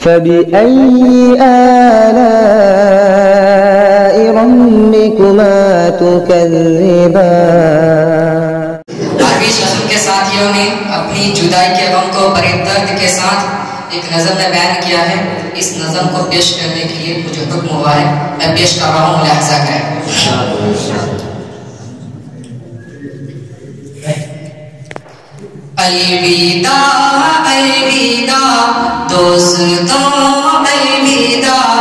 فبأي آلاء ربكما تكذبان. درویش نظم کے ساتھیوں نے اپنی جدائی کے غم کو بڑے درد کے ساتھ ایک نظم میں بیان کیا ہے. اس نظم کو پیش کرنے کے لیے مجھے حکم ہوا ہے، میں پیش کر رہا ہوں، ملاحظہ کریں. الوداع الوداع دوستوں، الوداع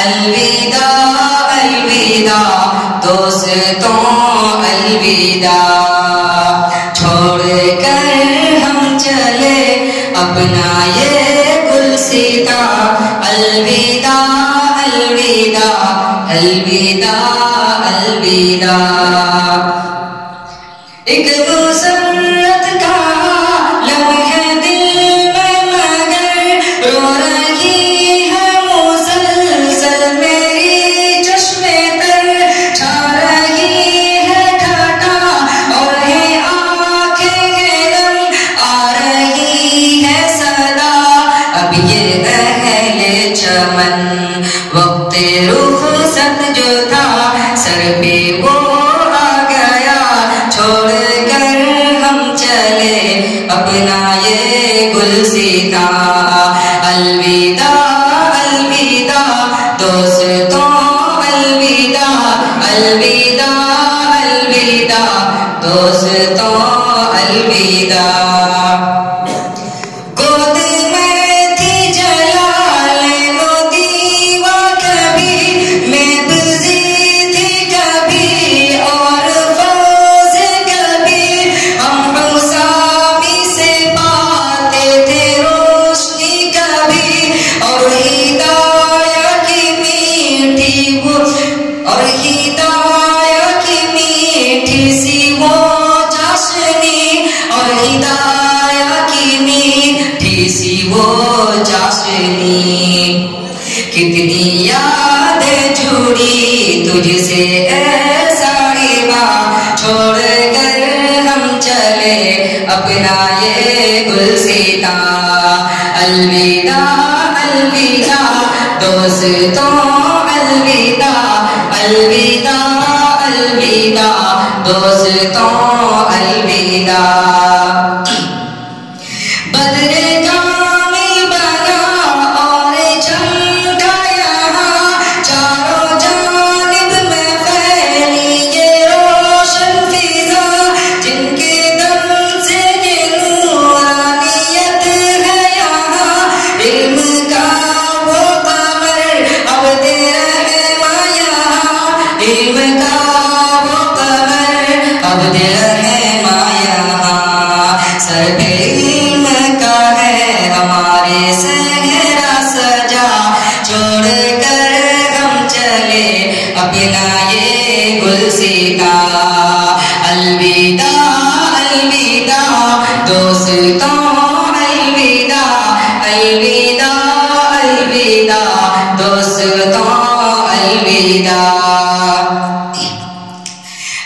الوداع الوداع دوستوں، الوداع چھوڑ کر ہم چلے اپنا یہ گلسیتا. الوداع الوداع الوداع الوداع. ایک مسرت کا لمحہ دل میں مگر رو رہی ہے مسلسل میری چشمے تر، چھا رہی ہے گھٹا اور ہے آنکھیں دم، آ رہی ہے صدا اب یہ اہل چمن. وقت رخصت جو تھا سر پہ وہ آ گیا، چھوڑ کر ہم چلے اپنا یہ گلسیتا. الوداع الوداع دوستوں، الوداع الوداع الوداع دوستوں، الوداع. گود میں تھی جلال وہ دیوا کبھی، میں بزی تھی کبھی اور فوز کبھی. ہم حسامی سے پاتے تھے روشنی کبھی، اور ہدایت کی میٹھی وہ، اور ہدایت کی میٹھی سی وہ چاشنی، اور ہدایت کی میٹھی سی وہ چاشنی. کتنی یادیں جڑی تجھ سے اے صاحبا، چھوڑ کر ہم چلے اپنا یہ گلسیتا. الوداع الوداع دوستوں، الوداع الوداع الوداع دوستوں، الوداع. بدر کامل بنا اور چمکا یہاں، چاروں جانب میں پھیلی یہ روشن فضا، جن کے دم سے یہ نورانیت ہے یہاں. علم کا وہ قمر عبد رحمہ یہاں، علم کا وہ قمر عبد رحمہ یہاں. سر پہ علم کا ہے ہمارے صحرا سجا، چھوڑ کر ہم چلے اپنا یہ گلسیتا. الوداع الوداع دوستوں، الوداع الوداع الوداع دوستوں، الوداع.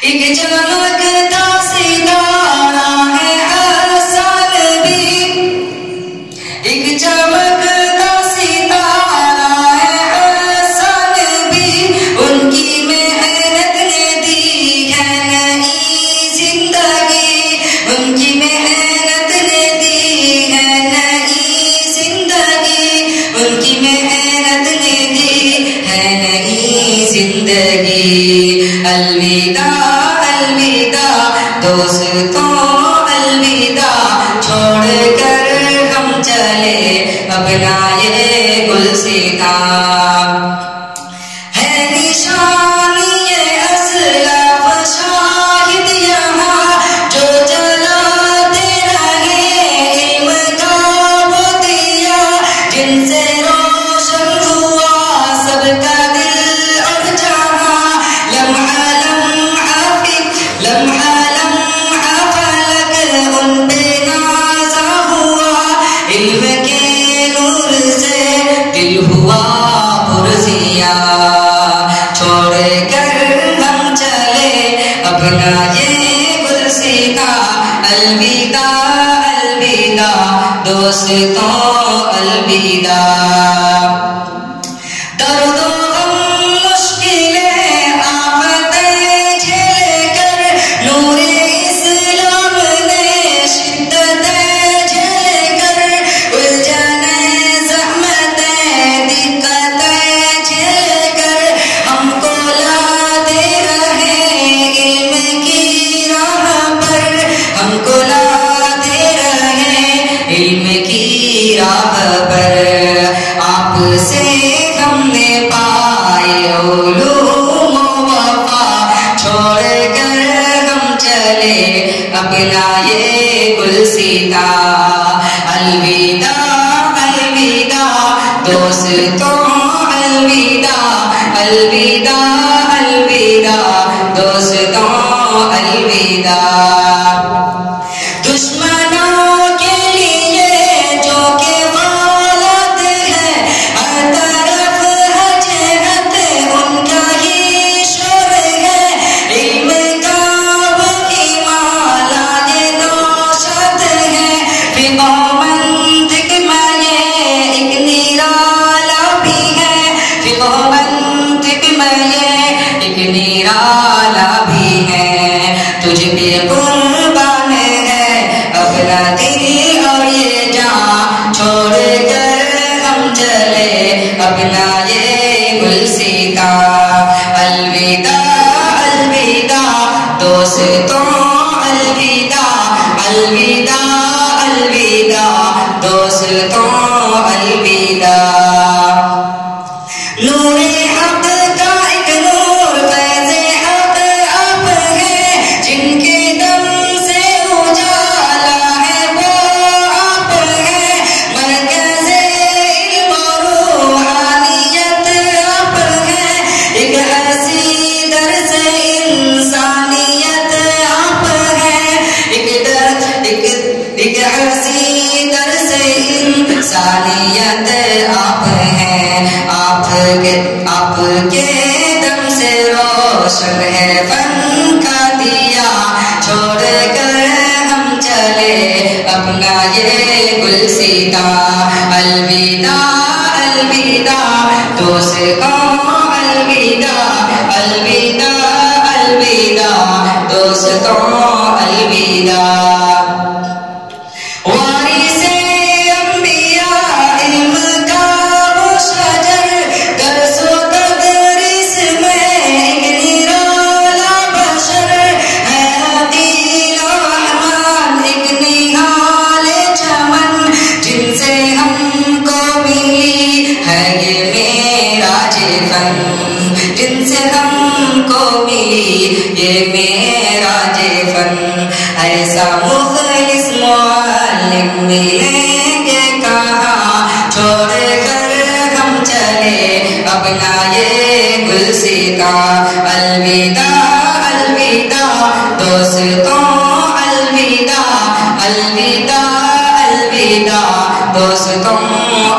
ایک چمکتا ستارہ ہے حسن بھی، ایک چمکتا ستارہ ہے حسن بھی، ان کی محنت نے دی ہے نئی زندگی، ان کی محنت نے دی ہے نئی زندگی، ان کی محنت نے دی ہے نئی زندگی. الوداع الوداع دوستوں، الوداع چھوڑ کر ہم چلے اپنا یہ گلسیتا. ہے نشانی اسلاف شاہد یہاں، جو جلاتے رہے علم کا وہ دیا، جن سے روشن ہوا سب کا دل اور جہاں. لمحہ لمحہ لمحہ لمحہ فلک ان پہ نازا ہوا، علم کے نور سے دل ہوا پرزیا. چھوڑ کر ہم چلے اپنا یہ گلسیتا. الوداع الوداع دوستوں، الوداع. آپ سے ہم نے پائے علوم و وفا، چھوڑ کر ہم چلے اپنا یہ گلسیتا، الوداع الوداع دوستوں، الوداع الوداع الوداع دوستوں، الوداع۔ دشمنوں کے لیے جو کہ غلط ہے، ہر طرف حجرت ان کا ہی شور ہے، علم کا وہی مالا یہ نوشت ہے، فقہ منطق میں یہ ایک نرالا بھی ہے، فقہ منطق میں یہ ایک نرالا بھی ہے۔ تجھ پہ قربان ہے اپنا دل اور یہ جان، چھوڑ کر ہم چلے اپنا یہ گلسیتا، الوداع الوداع دوستوں، الوداع الوداع الوداع دوستوں، الوداع۔ نور حق کا ایک نور فیض حق آپ ہے، جن کے دم سے اجالا ہے وہ آپ ہے، مرکز علم و روحانیت آپ ہے، ایک ہنسی درس انسانیت آپ ہے، ایک ہنسی درس انسانیت آپ ہے، آپ کے دم سے روشن ہے فن کا دیا، چھوڑ کر ہم چلے اپنا یہ گلسیتا، الوداع الوداع دوستوں، الوداع الوداع الوداع دوستوں، الوداع۔ وارث انبیاء علم کا وہ شجر، درس و تدریس میں ایک نرالا بشر ہے، عقیل و رحمان ایک نہال چمن، جن سے ہم کو ملی ہے یہ معراج فن، جن سے ہم کو ملی یہ معراج فن، ایسا مخلص معلم ملیں گے کہاں، چھوڑ کر ہم چلے اپنا یہ گلسیتا، الوداع الوداع دوستوں، الوداع الوداع الوداع دوستوں،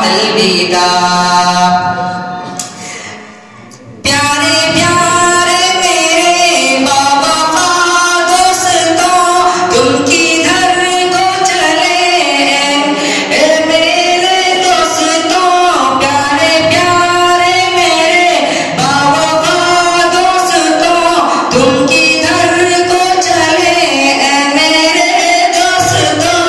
الوداع۔ پیارے پیارے میرے بابا دوستوں، تم کدھر کو چلے اے میرے دوستوں، پیارے پیارے میرے بابا دوستوں، تم کدھر کو چلے اے میرے دوستوں،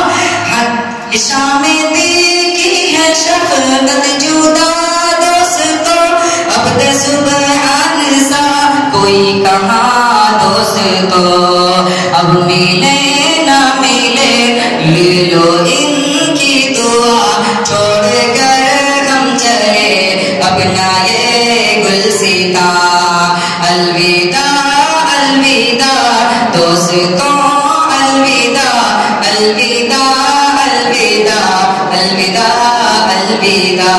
شام دی کی ہے شفقت جدا دوستوں، اب تے سبحان سا کوئی کہاں دوستوں، اب ملے نہ ملے لے لو ان کی دعا، چھوڑ کر ہم چلے اپنا یہ گلسیتا، الوداع الوداع دوستوں، الوداع الوداع الوداع الوداع الوداع۔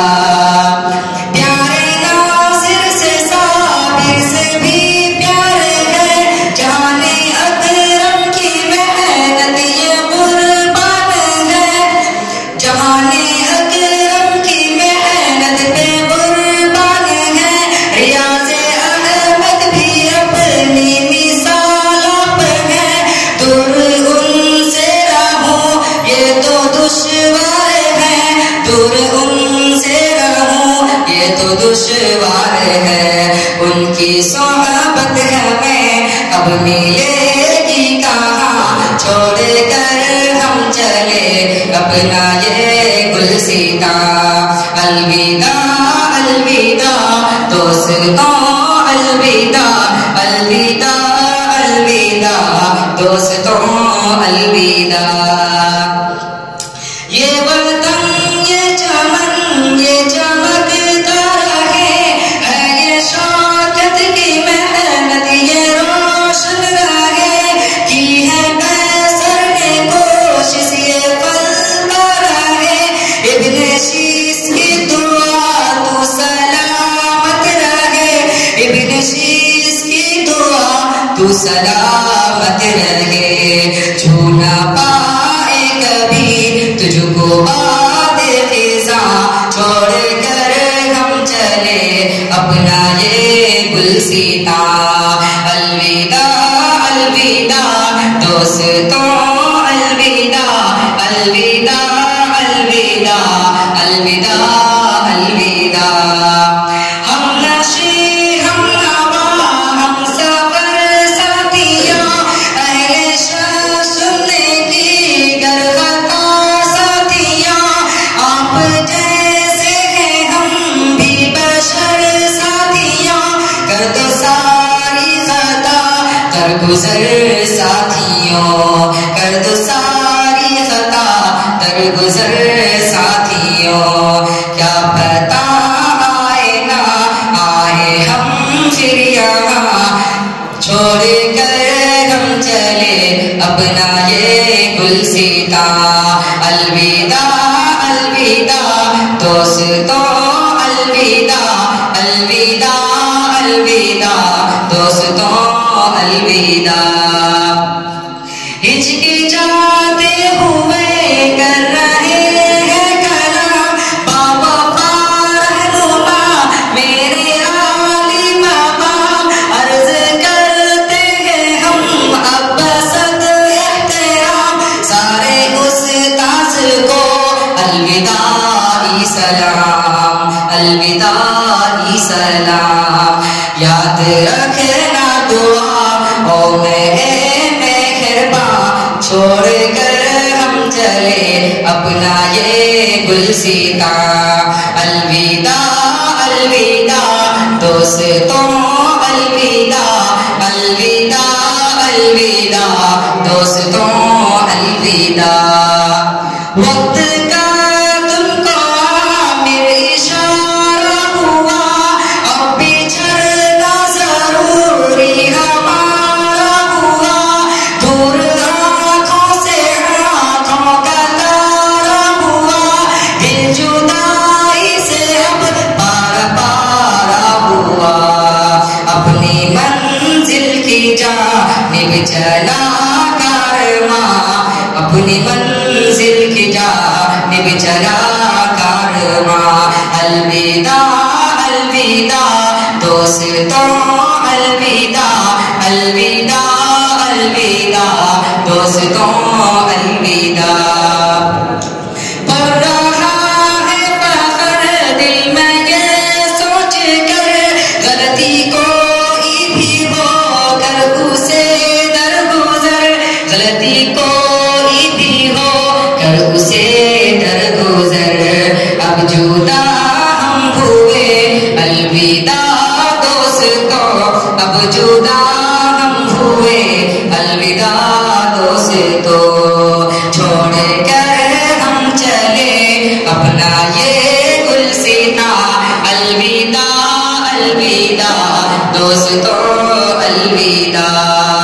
پیارے ناصر سے صابر سے بھی پیارے ہے، جانے اکرم کی محنت یہ قربان ہے، جانے اکرم کی محنت پہ قربان ہے، ریاض احمد بھی اپنی مثال آپ ہے، دور ان سے رہوں یہ تو دشوار ہے، دور ان سے رہوں یہ تو دشوار ہے، ان کی صحبت ہمیں اب ملے گی کہاں، چھوڑ کر ہم چلے اپنا یہ گلسیتا، الوداع الوداع دوستوں، الوداع الوداع الوداع دوستوں، الوداع۔ یہ وطن یہ چمن یہ چمک تو سلامت رہے، چھو نہ پائے کبھی تجھ کو باد خزاں، چھوڑ کر ہم چلے اپنا یہ گلستاں۔ الوداع الوداع دوستوں، الوداع الوداع الوداع الوداع الوداع۔ ہم نشیں ہم نوا ہم سفر ساتھیاں، اہل شاہ سننے کی گر خطا ساتھیاں، آپ جیسے ہیں ہم بھی بشر ساتھیاں، کر دو ساری خطا درگزر ساتھیوں، کر دو ساری خطا درگزر ساتھیوں۔ کیا پتہ آئے نہ آئے ہم پھر یہاں، چھوڑ کر ہم چلے اپنا یہ گلستاں۔ الوداع الوداع دوستوں، الوداع الوداع الوداع دوستوں، الوداع۔ ہچکچاتے ہوئے کر رہے ہیں کلام، بابا رہنما میرے عالم بابا، عرض کرتے ہیں ہم اب بسط احترام، سارے استاذ کو الوداعی سلام، الوداعی سلام۔ یاد رکھنا دعا او میں مہرباں، چھوڑ کر ہم چلے اپنا یہ گلستاں۔ الوداع الوداع دوستوں، الوداع الوداع الوداع دوستوں، الوداع۔ وقت کا تم کو عامر اشارہ ہوا، اب بچھڑنا ضروری ہمارا ہوا، دور آنکھوں سے آنکھوں کا تارا ہوا، دل جدائی سے اب پارا پارا ہوا، اپنی منزل کی جانب چلا کارواں، اپنی منزل کی جانب چلا کارواں۔ الوداع الوداع دوستوں، الوداع الوداع الوداع دوستوں، الوداع۔ پڑھ رہا ہے فخر دل میں یہ سوچ کر، غلطی کوئی بھی ہو کر اسے درگزر، غلطی کوئی بھی ہو کر اسے درگزر۔ اب جدا ہم ہوئے الوداع دوستوں، اب جدا ہم ہوئے الوداع دوستوں، چھوڑ کر ہم چلے اپنا یہ گلستاں۔ الوداع الوداع دوستوں، الوداع۔